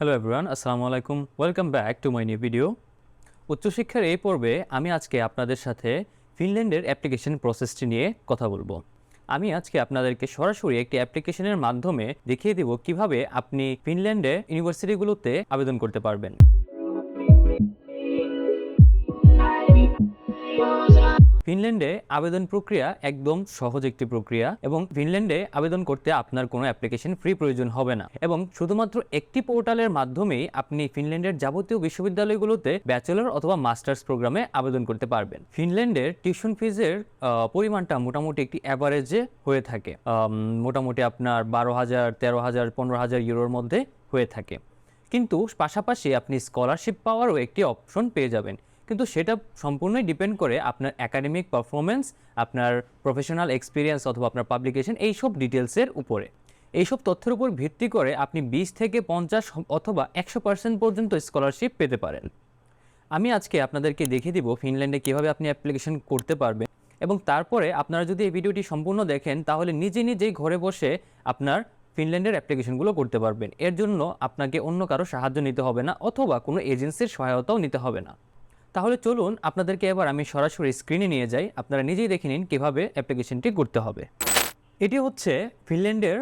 Hello everyone, আসসালামু আলাইকুম। Welcome back to my new video. উচ্চশিক্ষার এই পর্বে আমি আজকে আপনাদের সাথে ফিনল্যান্ডের অ্যাপ্লিকেশন প্রসেসটি নিয়ে কথা বলবো। আমি আজকে আপনাদেরকে সরাসরি একটি অ্যাপ্লিকেশনের মাধ্যমে দেখিয়ে দেব কিভাবে আপনি ফিনল্যান্ডে ইউনিভার্সিটিগুলোতে আবেদন করতে পারবেন। ফিনল্যান্ডে আবেদন প্রক্রিয়া একদম সহজ একটি প্রক্রিয়া এবং ফিনল্যান্ডে আবেদন করতে আপনার কোনো অ্যাপ্লিকেশন ফি প্রয়োজন হবে না এবং শুধুমাত্র একটি পোর্টালের মাধ্যমেই আপনি ফিনল্যান্ডের যাবতীয় বিশ্ববিদ্যালয়গুলোতে ব্যাচেলর অথবা মাস্টার্স প্রোগ্রামে আবেদন করতে পারবেন। ফিনল্যান্ডের টিউশন ফিজের পরিমাণটা মোটামুটি একটি অ্যাভারেজে হয়ে থাকে, মোটামুটি আপনার 12,000, 13,000, 15,000 ইউরোর মধ্যে হয়ে থাকে। কিন্তু পাশাপাশি আপনি স্কলারশিপ পাওয়ারও একটি অপশন পেয়ে যাবেন, কিন্তু সেটা সম্পূর্ণই ডিপেন্ড করে আপনার একাডেমিক পারফরমেন্স, আপনার প্রফেশনাল এক্সপিরিয়েন্স অথবা আপনার পাবলিকেশন, এইসব ডিটেলসের উপরে। এইসব তথ্যের উপর ভিত্তি করে আপনি 20 থেকে 50 অথবা 100% পর্যন্ত স্কলারশিপ পেতে পারেন। আমি আজকে আপনাদেরকে দেখিয়ে দিব ফিনল্যান্ডে কীভাবে আপনি অ্যাপ্লিকেশন করতে পারবেন এবং তারপরে আপনারা যদি এই ভিডিওটি সম্পূর্ণ দেখেন তাহলে নিজেই ঘরে বসে আপনার ফিনল্যান্ডের অ্যাপ্লিকেশনগুলো করতে পারবেন। এর জন্য আপনাকে অন্য কারো সাহায্য নিতে হবে না অথবা কোনো এজেন্সির সহায়তাও নিতে হবে না। তাহলে চলুন আপনাদেরকে এবার আমি সরাসরি স্ক্রিনে নিয়ে যাই, আপনারা নিজেই দেখে নিন কীভাবে অ্যাপ্লিকেশনটি করতে হবে। এটি হচ্ছে ফিনল্যান্ডের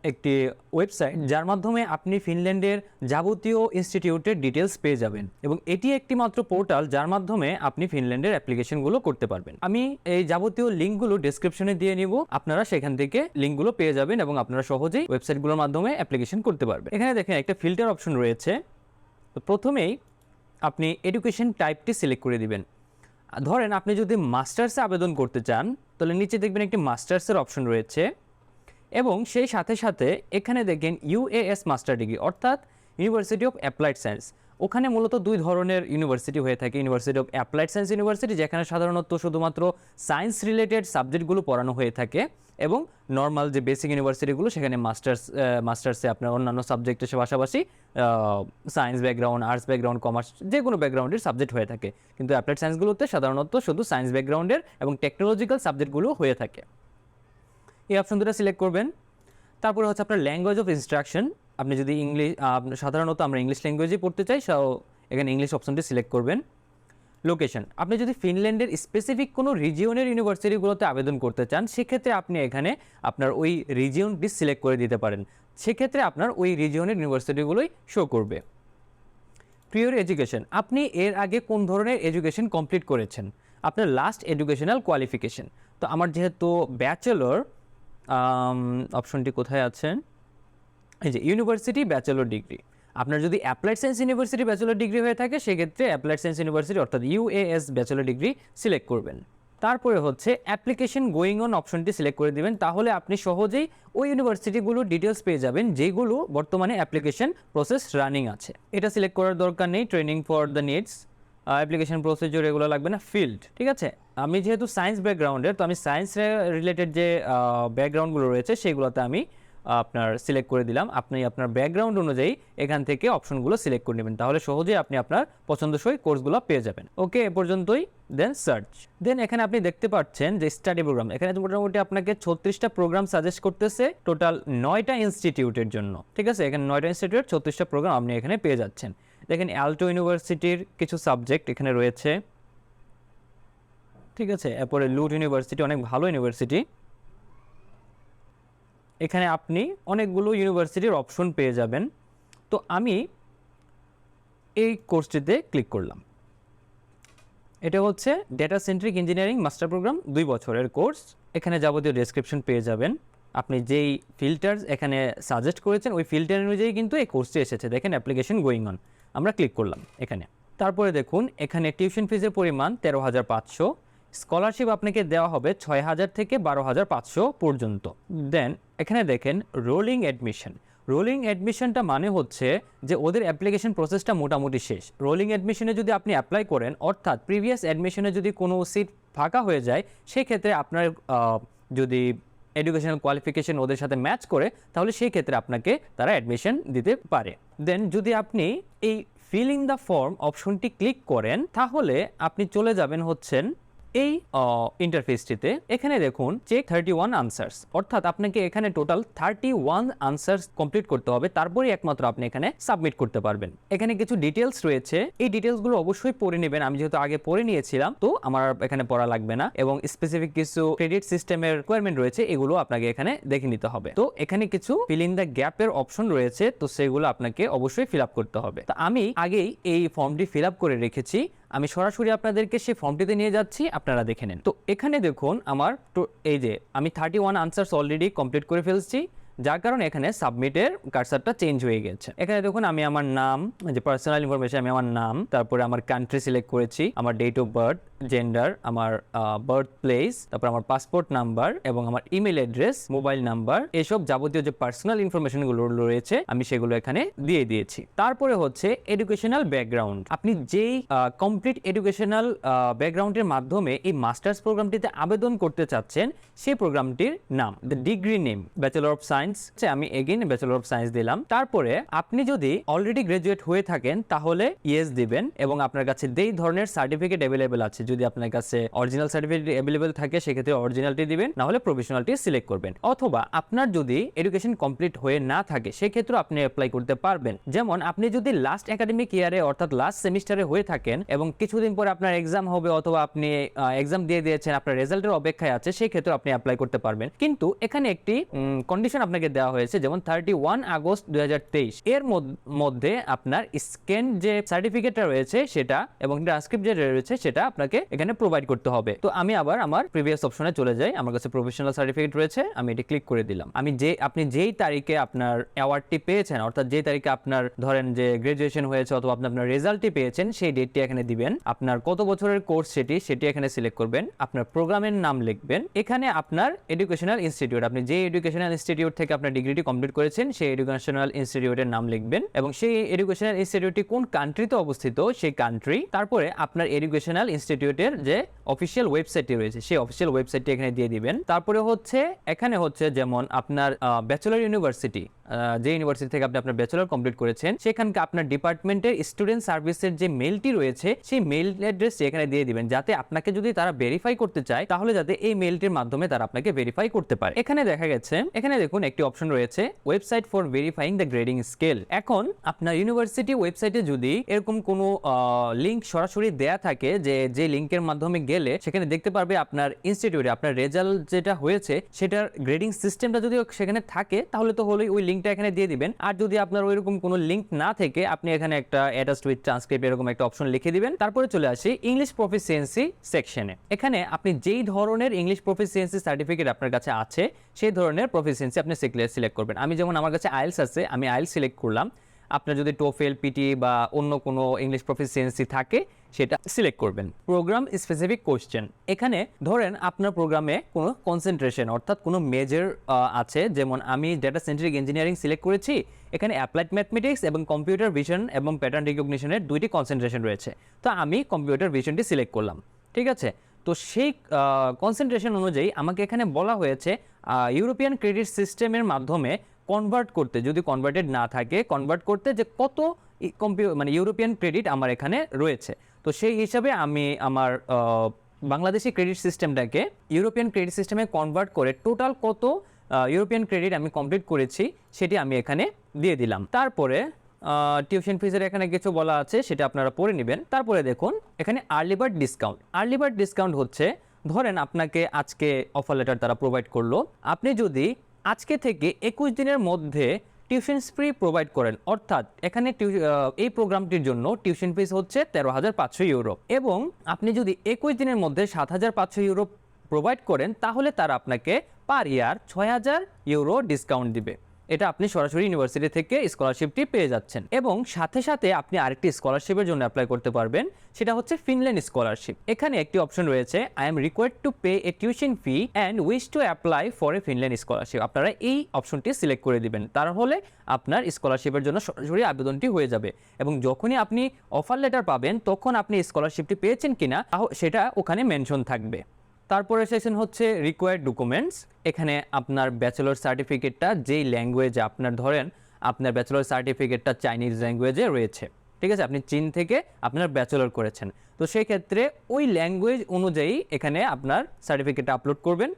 একটি ওয়েবসাইট, যার মাধ্যমে আপনি ফিনল্যান্ডের যাবতীয় ইনস্টিটিউটের ডিটেলস পেয়ে যাবেন এবং এটি একটি মাত্র পোর্টাল যার মাধ্যমে আপনি ফিনল্যান্ডের অ্যাপ্লিকেশনগুলো করতে পারবেন। আমি এই যাবতীয় লিঙ্কগুলো ডেসক্রিপশনে দিয়ে নিব, আপনারা সেখান থেকে লিঙ্কগুলো পেয়ে যাবেন এবং আপনারা সহজেই ওয়েবসাইটগুলোর মাধ্যমে অ্যাপ্লিকেশন করতে পারবেন। এখানে দেখেন একটা ফিল্টার অপশন রয়েছে। তো প্রথমেই আপনি এডুকেশন টাইপটি সিলেক্ট করে দিবেন। ধরেন আপনি যদি মাস্টার্সে আবেদন করতে চান তাহলে নিচে দেখবেন একটি মাস্টার্সের অপশন রয়েছে এবং সেই সাথে সাথে এখানে দেখেন ইউএএস মাস্টার ডিগ্রি অর্থাৎ ইউনিভার্সিটি অফ অ্যাপ্লাইড সায়েন্স। ওখানে মূলত দুই ধরনের ইউনিভার্সিটি হয়ে থাকে, university of applied science university, যেখানে সাধারণত শুধুমাত্র সায়েন্স রিলেটেড সাবজেক্টগুলো পড়ানো হয়ে থাকে, এবং নর্মাল যে বেসিক ইউনিভার্সিটিগুলো সেখানে মাস্টার্সে আপনার অন্যান্য সাবজেক্টের পাশাপাশি science background, arts background, commerce, যে কোনো ব্যাকগ্রাউন্ডের সাবজেক্ট হয়ে থাকে। কিন্তু অ্যাপ্লাইড সায়েন্সগুলোতে সাধারণত শুধু সায়েন্স ব্যাকগ্রাউন্ডের এবং টেকনোলজিক্যাল সাবজেক্টগুলো হয়ে থাকে। এই অপশন দুটো সিলেক্ট করবেন। তারপরে হচ্ছে আপনার ল্যাঙ্গুয়েজ অফ ইনস্ট্রাকশন। আপনি যদি সাধারণত আমরা ইংলিশ ল্যাঙ্গুয়েজে পড়তে চাই, এখানে ইংলিশ অপশনটি সিলেক্ট করবেন। লোকেশন, আপনি যদি ফিনল্যান্ডের স্পেসিফিক কোনো রিজিয়নের ইউনিভার্সিটিগুলোতে আবেদন করতে চান সেক্ষেত্রে আপনি এখানে আপনার ওই রিজিয়নটি সিলেক্ট করে দিতে পারেন, সেক্ষেত্রে আপনার ওই রিজিয়নের ইউনিভার্সিটিগুলোই শো করবে। প্রিয়র এডুকেশন, আপনি এর আগে কোন ধরনের এডুকেশন কমপ্লিট করেছেন, আপনার লাস্ট এডুকেশনাল কোয়ালিফিকেশন। তো আমার যেহেতু ব্যাচেলর, অপশনটি কোথায় আছেন, এই যে ইউনিভার্সিটি ব্যাচেলর ডিগ্রি। আপনার যদি applied science university bachelor degree হয়ে থাকে সেক্ষেত্রে অ্যাপ্লাইড সায়েন্স ইউনিভার্সিটি অর্থাৎ ইউএএস ব্যাচেলর ডিগ্রি সিলেক্ট করবেন। তারপরে হচ্ছে অ্যাপ্লিকেশন গোয়িং অন অপশনটি সিলেক্ট করে দিবেন, তাহলে আপনি সহজেই ওই ইউনিভার্সিটিগুলোর ডিটেলস পেয়ে যাবেন যেগুলো বর্তমানে অ্যাপ্লিকেশন প্রসেস রানিং আছে। এটা সিলেক্ট করার দরকার নেই, training for the needs, application procedure এগুলো লাগবে না। ফিল্ড, ঠিক আছে, আমি যেহেতু সায়েন্স ব্যাকগ্রাউন্ডের, তো আমি সায়েন্স রিলেটেড যে ব্যাকগ্রাউন্ডগুলো রয়েছে সেগুলোতে আমি আপনার সিলেক্ট করে দিলাম। আপনি আপনার ব্যাকগ্রাউন্ড অনুযায়ী এখান থেকে অপশনগুলো সিলেক্ট করে নেবেন, তাহলে সহজেই আপনি আপনার পছন্দসই কোর্সগুলো পেয়ে যাবেন। ওকে, এ পর্যন্তই। দেন সার্চ, দেন এখানে আপনি দেখতে পাচ্ছেন যে স্টাডি প্রোগ্রাম, এখানে মোটামুটি আপনাকে 36টা প্রোগ্রাম সাজেস্ট করতেছে টোটাল 9টা ইনস্টিটিউটের জন্য, ঠিক আছে। এখানে 9টা ইনস্টিটিউট, 36টা প্রোগ্রাম আপনি এখানে পেয়ে যাচ্ছেন। দেখেন অ্যাল্টো ইউনিভার্সিটির কিছু সাবজেক্ট এখানে রয়েছে, ঠিক আছে। এরপরে লুট ইউনিভার্সিটি, অনেক ভালো ইউনিভার্সিটি। এখানে আপনি অনেকগুলো ইউনিভার্সিটির অপশন পেয়ে যাবেন। তো আমি এই কোর্সটিতে ক্লিক করলাম। এটা হচ্ছে data centric engineering master program, 2 বছরের কোর্স। এখানে যাবতীয় ডেসক্রিপশন পেয়ে যাবেন। আপনি যেই ফিল্টার এখানে সাজেস্ট করেছেন ওই ফিল্টার অনুযায়ী কিন্তু এই কোর্সটি এসেছে। দেখেন অ্যাপ্লিকেশন গোয়িং অন, আমরা ক্লিক করলাম এখানে। তারপরে দেখুন এখানে টিউশন ফিজের পরিমাণ 13,500, স্কলারশিপ আপনাকে দেওয়া হবে 6,000 থেকে 12,500 পর্যন্ত। দেন এখানে দেখেন রোলিং অ্যাডমিশন। রোলিং অ্যাডমিশনটা মানে হচ্ছে যে ওদের অ্যাপ্লিকেশন প্রসেসটা মোটামুটি শেষ। রোলিং অ্যাডমিশনে যদি আপনি অ্যাপ্লাই করেন, অর্থাৎ প্রিভিয়াস অ্যাডমিশনে যদি কোনো সিট ফাঁকা হয়ে যায় সেক্ষেত্রে আপনার যদি এডুকেশনাল কোয়ালিফিকেশন ওদের সাথে ম্যাচ করে তাহলে সেই ক্ষেত্রে আপনাকে তারা অ্যাডমিশন দিতে পারে। দেন যদি আপনি এই ফিল ইন দ্য ফর্ম অপশনটি ক্লিক করেন তাহলে আপনি চলে যাবেন হচ্ছেন এই ইন্টারফেসটিতে এখানে দেখুন চেক 31 আনসার্স, অর্থাৎ আপনাকে এখানে টোটাল 31 আনসার্স কমপ্লিট করতে হবে, তারপরে একমাত্র আপনি এখানে সাবমিট করতে পারবেন। এখানে কিছু ডিটেলস রয়েছে, এই ডিটেলসগুলো অবশ্যই পড়ে নেবেন। আমি যেহেতু আগে পড়ে নিয়েছিলাম তো আমার এখানে পড়া লাগবে না, এবং স্পেসিফিক কিছু ক্রেডিট সিস্টেমের রিকোয়ারমেন্ট রয়েছে, এগুলো আপনাকে এখানে দেখে নিতে হবে। তো এখানে কিছু ফিল ইন দ্য গ্যাপের অপশন রয়েছে, তো সেগুলো আপনাকে অবশ্যই ফিল আপ করতে হবে। তো আমি আগেই এই ফর্মটি ফিল আপ করে রেখেছি, আমি সরাসরি আপনাদেরকে সেই ফর্মটিতে নিয়ে যাচ্ছি, আপনারা দেখে নেন। তো এখানে দেখুন আমার এই যে আমি 31 আনসার্স অলরেডি কমপ্লিট করে ফেলছি, যার কারণে এখানে সাবমিটের কার্সারটা চেঞ্জ হয়ে গেছে। এখানে দেখুন আমি আমার নাম, যে পার্সোনাল ইনফরমেশন, আমি আমার নাম, তারপরে আমার কান্ট্রি সিলেক্ট করেছি, আমার ডেট অফ বার্থ, জেন্ডার, আমার বার্থ প্লেস, তারপর আমার পাসপোর্ট নাম্বার এবং আমার ইমেল অ্যাড্রেস, মোবাইল নাম্বার, এসব যাবতীয় যে পার্সোনাল ইনফরমেশনগুলো রয়েছে আমি সেগুলো এখানে দিয়ে দিয়েছি। তারপরে হচ্ছে এডুকেশনাল ব্যাকগ্রাউন্ড, আপনি যেই কমপ্লিট এডুকেশনাল ব্যাকগ্রাউন্ডের মাধ্যমে এই মাস্টার্স প্রোগ্রামটিতে আবেদন করতে চাচ্ছেন সেই প্রোগ্রামটির নাম, the degree name, bachelor of science, আমি এগেইন ব্যাচেলর অফ সায়েন্স দিলাম। তারপরে আপনি যদি অলরেডি গ্রাজুয়েট হয়ে থাকেন তাহলে ইয়েস দিবেন, এবং আপনার কাছে যেই ধরনের সার্টিফিকেট অ্যাভেলেবেল আছে, যদি আপনার কাছে অরিজিনাল সার্টিফিকেট অ্যাভেলেবেল থাকে সেক্ষেত্রে অরিজিনালটি দিবেন, না হলে প্রফেশনালটি সিলেক্ট করবেন। অথবা আপনার যদি এডুকেশন কমপ্লিট হয়ে না থাকে সেক্ষেত্রে আপনি অ্যাপ্লাই করতে পারবেন। যেমন আপনি যদি লাস্ট একাডেমিক ইয়ারে অর্থাৎ লাস্ট সেমিস্টারে হয়ে থাকেন এবং কিছুদিন পরে আপনার এক্সাম হবে, অথবা আপনি এক্সাম দিয়ে দিয়েছেন, আপনার রেজাল্টের অপেক্ষায় আছে, সেই ক্ষেত্রে আপনি অ্যাপ্লাই করতে পারবেন। কিন্তু এখানে একটি কন্ডিশন আপনাকে দেওয়া হয়েছে, যেমন 31 আগস্ট 2023 এর মধ্যে আপনার স্ক্যান যে সার্টিফিকেটটা রয়েছে সেটা এবং ট্রান্সক্রিপ্ট যে রয়েছে সেটা আপনাকে এখানে প্রোভাইড করতে হবে। তো আমি আবার আমার প্রিভিয়াস অপশনে চলে যাই, আমার কাছে প্রফেশনাল সার্টিফিকেট রয়েছে, আমি এটি ক্লিক করে দিলাম। আপনি যেই তারিখে আপনার অ্যাওয়ার্ডটি পেয়েছেন, অর্থাৎ যেই তারিখে আপনার ধরেন যে গ্রাজুয়েশন হয়েছে অথবা আপনার রেজাল্টটি পেয়েছেন, সেই ডেটটি এখানে দিবেন। আপনার কত বছরের কোর্স সেটি এখানে সিলেক্ট করবেন, আপনার প্রোগ্রামের নাম লিখবেন, এখানে আপনার এডুকেশনাল ইনস্টিটিউট, আপনি যে এডুকেশনাল ইনস্টিটিউট থেকে আপনার ডিগ্রিটি কমপ্লিট করেছেন সেই এডুকেশনাল ইনস্টিটিউটের নাম লিখবেন, এবং সেই এডুকেশনাল ইনস্টিটিউটটি কোন কান্ট্রিতে অবস্থিত সেই কান্ট্রি, তারপরে আপনার এডুকেশনাল ইনস্টিটিউটের যে অফিসিয়াল ওয়েবসাইটটি রয়েছে সেই অফিসিয়াল ওয়েবসাইটটি এখানে দিয়ে দিবেন। তারপরে এখানে হচ্ছে যেমন আপনার ব্যাচেলর ইউনিভার্সিটি, যে ইউনিভার্সিটি থেকে আপনি আপনার ব্যাচেলর কমপ্লিট করেছেন সেখানকার আপনার ডিপার্টমেন্টের স্টুডেন্ট সার্ভিসের যে মেইলটি রয়েছে সেই মেইল অ্যাড্রেসটি এখানে দিয়ে দিবেন, যাতে আপনাকে যদি তারা ভেরিফাই করতে চায় তাহলে যাতে এই মেইলটির মাধ্যমে তারা আপনাকে ভেরিফাই করতে পারে। এখানে দেখা গেছে, এখানে দেখুন একটি অপশন রয়েছে website for verifying the grading scale. এখন আপনার ইউনিভার্সিটি ওয়েবসাইটে যদি এরকম কোনো লিংক সরাসরি দেয়া থাকে, যে লিংকের মাধ্যমে গেলে সেখানে দেখতে পারবে আপনার ইনস্টিটিউটে আপনার রেজাল্ট যেটা হয়েছে সেটার গ্রেডিং সিস্টেমটা যদি সেখানে থাকে তাহলে তো হলোই ওই লিংকটা এখানে দিয়ে দিবেন। আর যদি আপনার ওইরকম কোনো লিংক না থেকে আপনি এখানে একটা অ্যাটাচড উইথ ট্রান্সক্রিপ্ট এরকম একটা অপশন লিখে দিবেন। তারপরে চলে আসি ইংলিশ প্রফিসিয়েন্সি সেকশনে। এখানে আপনি যেই ধরনের ইংলিশ প্রফিসিয়েন্সি সার্টিফিকেট আপনার কাছে আছে সেই ধরনের প্রফিসিয়েন্সি আপনি সিলেক্ট করবেন। আমি যেমন আমার কাছে আইএলস আছে, আমি আইএলস সিলেক্ট করলাম। আপনার যদি টোফেল, পিটি বা অন্য কোনো ইংলিশ প্রফিসিয়েন্সি থাকে সেটা সিলেক্ট করবেন। প্রোগ্রাম স্পেসিফিক কোশ্চেন, এখানে ধরেন আপনার প্রোগ্রামে কোনো কনসেন্ট্রেশন অর্থাৎ কোনো মেজর আছে, যেমন আমি ডেটা সেন্ট্রিক ইঞ্জিনিয়ারিং সিলেক্ট করেছি, এখানে অ্যাপ্লাইড ম্যাথমেটিক্স এবং কম্পিউটার ভিশন এবং প্যাটার্ন রিকগনিশনের দুইটি কনসেন্ট্রেশন রয়েছে, তো আমি কম্পিউটার ভিশনটি সিলেক্ট করলাম। ঠিক আছে, তো সেই কনসেন্ট্রেশন অনুযায়ী আমাকে এখানে বলা হয়েছে ইউরোপিয়ান ক্রেডিট সিস্টেমের মাধ্যমে কনভার্ট করতে, যদি কনভার্টেড না থাকে কনভার্ট করতে যে কত ইউরোপিয়ান ক্রেডিট আমার এখানে রয়েছে। তো সেই হিসাবে আমি আমার বাংলাদেশি ক্রেডিট সিস্টেমটাকে ইউরোপিয়ান ক্রেডিট সিস্টেমে কনভার্ট করে টোটাল কত ইউরোপিয়ান ক্রেডিট আমি কমপ্লিট করেছি সেটি আমি এখানে দিয়ে দিলাম। তারপরে টিউশন ফিজের এখানে কিছু বলা আছে সেটা আপনারা পড়ে নেবেন। তারপরে দেখুন এখানে early bird discount. Early bird discount হচ্ছে ধরেন আপনাকে আজকে অফার লেটার তারা প্রোভাইড করলো, আপনি যদি আজকে থেকে 21 দিনের মধ্যে টিউশন ফি প্রোভাইড করেন, অর্থাৎ এখানে এই প্রোগ্রামটির জন্য টিউশন ফিস হচ্ছে 13,500 ইউরো, এবং আপনি যদি 21 দিনের মধ্যে 7,500 ইউরো প্রোভাইড করেন তাহলে তারা আপনাকে পার ইয়ার 6,000 ইউরো ডিসকাউন্ট দিবে। এটা আপনি সরাসরি ইউনিভার্সিটি থেকে স্কলারশিপটি পেয়ে যাচ্ছেন, এবং সাথে সাথে আপনি আরেকটি স্কলারশিপের জন্য অ্যাপ্লাই করতে পারবেন, সেটা হচ্ছে ফিনল্যান্ড স্কলারশিপ। এখানে একটি অপশন রয়েছে I am required to pay A tuition fee and wish to apply for a Finland scholarship. আপনারা এই অপশনটি সিলেক্ট করে দিবেন, তাহলে আপনার স্কলারশিপের জন্য সরাসরি আবেদনটি হয়ে যাবে, এবং যখনই আপনি অফার লেটার পাবেন তখন আপনি স্কলারশিপটি পেয়েছেন কিনা সেটা ওখানে মেনশন থাকবে। তারপরে সেকশন হচ্ছে রিকোয়ার্ড ডকুমেন্টস। এখানে আপনার ব্যাচেলর সার্টিফিকেটটা যেই ল্যাঙ্গুয়েজে আপনার ধরেন আপনার ব্যাচেলর সার্টিফিকেটটা চাইনিজ ল্যাঙ্গুয়েজে রয়েছে, ঠিক আছে, আপনি চীন থেকে আপনার ব্যাচেলর করেছেন, তো সেই ক্ষেত্রে ওই ল্যাঙ্গুয়েজ অনুযায়ী এখানে আপনার সার্টিফিকেট আপলোড করবেন।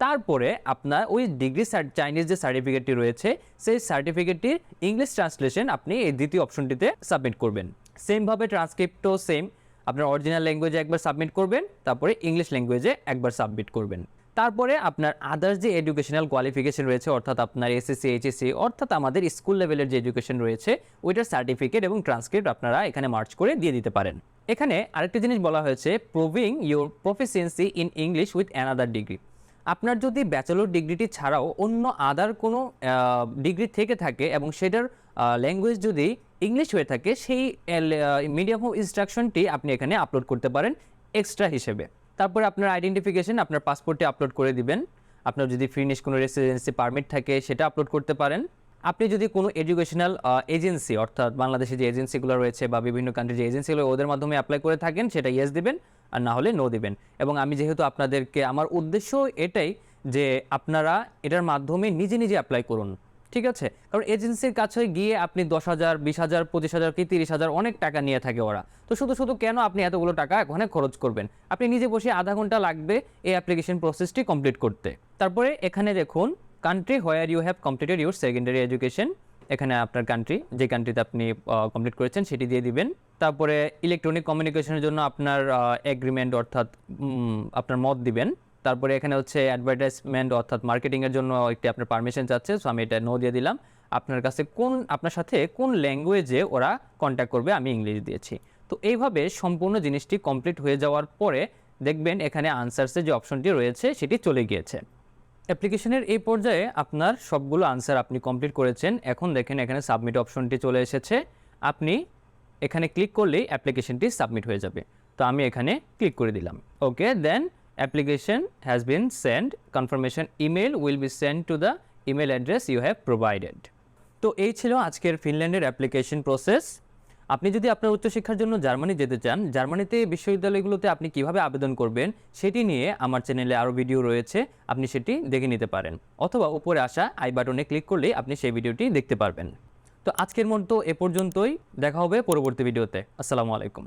তারপরে আপনার ওই ডিগ্রি চাইনিজ যে সার্টিফিকেটটি রয়েছে সেই সার্টিফিকেটটির ইংলিশ ট্রান্সলেশন আপনি এই দ্বিতীয় অপশনটিতে সাবমিট করবেন। সেমভাবে ট্রান্সক্রিপ্টও সেম, আপনার অরিজিনাল ল্যাঙ্গুয়েজে একবার সাবমিট করবেন, তারপরে ইংলিশ ল্যাঙ্গুয়েজে একবার সাবমিট করবেন। তারপরে আপনার আদার্স যে এডুকেশনাল কোয়ালিফিকেশন রয়েছে, অর্থাৎ আপনার এসএসসি এইচএসসি অর্থাৎ আমাদের স্কুল লেভেলের যে এডুকেশন রয়েছে ওইটার সার্টিফিকেট এবং ট্রান্সক্রিপ্ট আপনারা এখানে মার্চ করে দিয়ে দিতে পারেন। এখানে আরেকটি জিনিস বলা হয়েছে, proving your proficiency in English with another degree. আপনার যদি ব্যাচেলর ডিগ্রিটি ছাড়াও অন্য আদার কোনো ডিগ্রি থেকে থাকে এবং সেটার ল্যাঙ্গুয়েজ যদি ইংলিশ হয়ে থাকে, সেই মিডিয়াম অফ ইনস্ট্রাকশনটি আপনি এখানে আপলোড করতে পারেন এক্সট্রা হিসেবে। তারপরে আপনার আইডেন্টিফিকেশন, আপনার পাসপোর্টে আপলোড করে দিবেন। আপনার যদি ফিনিশ কোনো রেসিডেন্সি পারমিট থাকে সেটা আপলোড করতে পারেন। আপনি যদি কোনো এডুকেশনাল এজেন্সি, অর্থাৎ বাংলাদেশে যে এজেন্সিগুলো রয়েছে বা বিভিন্ন কান্ট্রির যে এজেন্সিগুলো ওদের মাধ্যমে অ্যাপ্লাই করে থাকেন সেটা ইয়েস দিবেন, আর না হলে নো দিবেন। এবং আমি যেহেতু আপনাদেরকে, আমার উদ্দেশ্য এটাই যে আপনারা এটার মাধ্যমে নিজে নিজে অ্যাপ্লাই করুন, ঠিক আছে? কারণ এজেন্সির কাছে গিয়ে আপনি 10,000, 20,000, 25,000 কি 30,000 অনেক টাকা নিয়ে থাকে ওরা। তো শুধু শুধু কেন আপনি এতগুলো টাকা ওখানে খরচ করবেন? আপনি নিজে বসে আধা ঘন্টা লাগবে এই অ্যাপ্লিকেশন প্রসেসটি কমপ্লিট করতে। তারপরে এখানে দেখুন country where you have completed your secondary education, এখানে আপনার কান্ট্রি, যে কান্ট্রিতে আপনি কমপ্লিট করেছেন সেটি দিয়ে দিবেন। তারপরে ইলেকট্রনিক কমিউনিকেশনের জন্য আপনার এগ্রিমেন্ট অর্থাৎ আপনার মত দিবেন। তারপরে এখানে হচ্ছে অ্যাডভার্টাইজমেন্ট অর্থাৎ মার্কেটিংয়ের জন্য একটি আপনার পারমিশন চাচ্ছে, সো আমি এটা নো দিয়ে দিলাম। আপনার কাছে আপনার সাথে কোন ল্যাঙ্গুয়েজে ওরা কন্ট্যাক্ট করবে, আমি ইংলিশ দিয়েছি। তো এইভাবে সম্পূর্ণ জিনিসটি কমপ্লিট হয়ে যাওয়ার পরে দেখবেন এখানে আনসার্সের যে অপশনটি রয়েছে সেটি চলে গিয়েছে। অ্যাপ্লিকেশনের এই পর্যায়ে আপনার সবগুলো আনসার আপনি কমপ্লিট করেছেন। এখন দেখেন এখানে সাবমিট অপশনটি চলে এসেছে, আপনি এখানে ক্লিক করলেই অ্যাপ্লিকেশনটি সাবমিট হয়ে যাবে। তো আমি এখানে ক্লিক করে দিলাম, ওকে। দেন application has been sent, confirmation email will be sent to the email address you have provided. তো এই ছিল আজকের ফিনল্যান্ডের অ্যাপ্লিকেশন প্রসেস। আপনি যদি আপনার উচ্চশিক্ষার জন্য জার্মানি যেতে চান, জার্মানিতে বিশ্ববিদ্যালয়গুলোতে আপনি কিভাবে আবেদন করবেন সেটি নিয়ে আমার চ্যানেলে আরও ভিডিও রয়েছে, আপনি সেটি দেখে নিতে পারেন, অথবা উপরে আসা আই বাটনে ক্লিক করলেই আপনি সেই ভিডিওটি দেখতে পারবেন। তো আজকের মতো এ পর্যন্তই, দেখা হবে পরবর্তী ভিডিওতে। আসসালামু আলাইকুম।